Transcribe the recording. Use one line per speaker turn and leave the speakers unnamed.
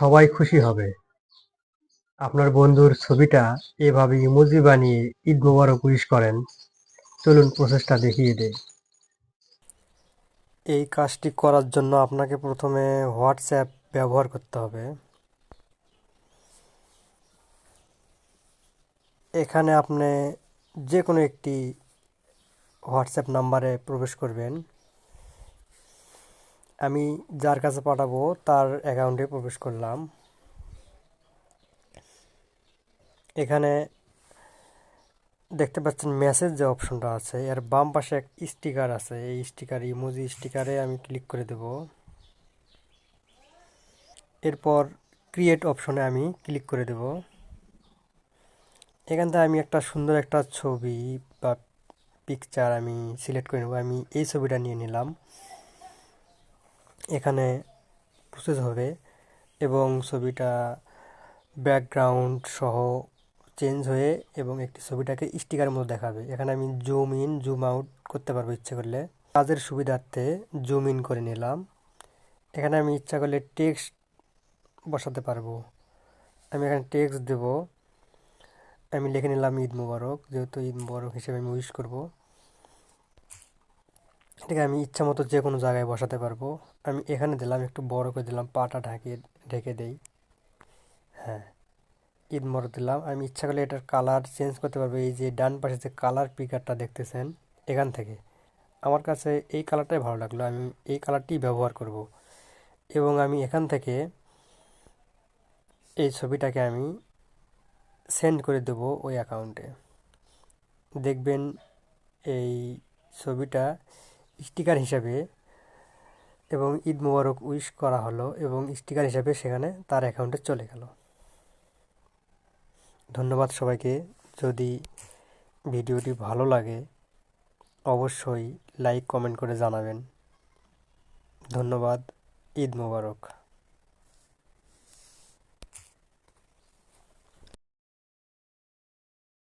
সবাই খুশি হবে। আপনার বন্ধুর ছবিটা এভাবে ইমোজি বানিয়ে ঈদ মোবারক উইশ করেন। চলুন প্রসেসটা দেখিয়ে দেই। এই কাজটি করার জন্য আপনাকে প্রথমে হোয়াটসঅ্যাপ ব্যবহার করতে হবে। এখানে আপনি যে কোনো একটি হোয়াটসঅ্যাপ নাম্বারে প্রবেশ করবেন। আমি যার কাছে পাঠাবো তার অ্যাকাউন্টে প্রবেশ করলাম। এখানে দেখতে পাচ্ছেন মেসেজ যে অপশনটা আছে, এর বাম পাশে এক স্টিকার আছে। এই স্টিকার, ইমোজি স্টিকারে আমি ক্লিক করে দেব। এরপর ক্রিয়েট অপশনে আমি ক্লিক করে দেব। এখান থেকে আমি একটা সুন্দর একটা ছবি বা পিকচার আমি সিলেক্ট করে নেব। আমি এই ছবিটা নিয়ে নিলাম। এখানে প্রসেস হবে এবং ছবিটা ব্যাকগ্রাউন্ড সহ চেঞ্জ হয়ে এবং একটি ছবিটাকে স্টিকারের মতো দেখাবে। এখানে আমি জুম ইন জুম আউট করতে পারবো ইচ্ছে করলে। কাজের সুবিধার্থে জুম ইন করে নিলাম। এখানে আমি ইচ্ছা করলে টেক্সট বসাতে পারবো। আমি এখানে টেক্সট দেব। আমি লিখে নিলাম ঈদ মোবারক, যেহেতু ঈদ মোবারক হিসেবে আমি উইশ করব। ঠিক আছে, আমি ইচ্ছা মতো যে কোনো জায়গায় বসাতে পারবো। আমি এখানে দিলাম, একটু বড় করে দিলাম, পাটা ঢেকে দেই। হ্যাঁ, ঈদ মোবারক দিলাম। আমি ইচ্ছা করলে এটার কালার চেঞ্জ করতে পারবো। এই যে ডান পাশে যে কালার পিকারটা দেখতেছেন, এখান থেকে আমার কাছে এই কালারটাই ভালো লাগলো, আমি এই কালারটি ব্যবহার করব। এবং আমি এখান থেকে এই ছবিটাকে আমি সেন্ড করে দেবো ওই অ্যাকাউন্টে। দেখবেন এই ছবিটা স্টিকার হিসাবে এবং ঈদ মোবারক উইশ করা হলো এবং স্টিকার হিসাবে সেখানে তার অ্যাকাউন্টে চলে গেল। ধন্যবাদ সবাইকে। যদি ভিডিওটি ভালো লাগে অবশ্যই লাইক কমেন্ট করে জানাবেন। ধন্যবাদ। ঈদ মোবারক।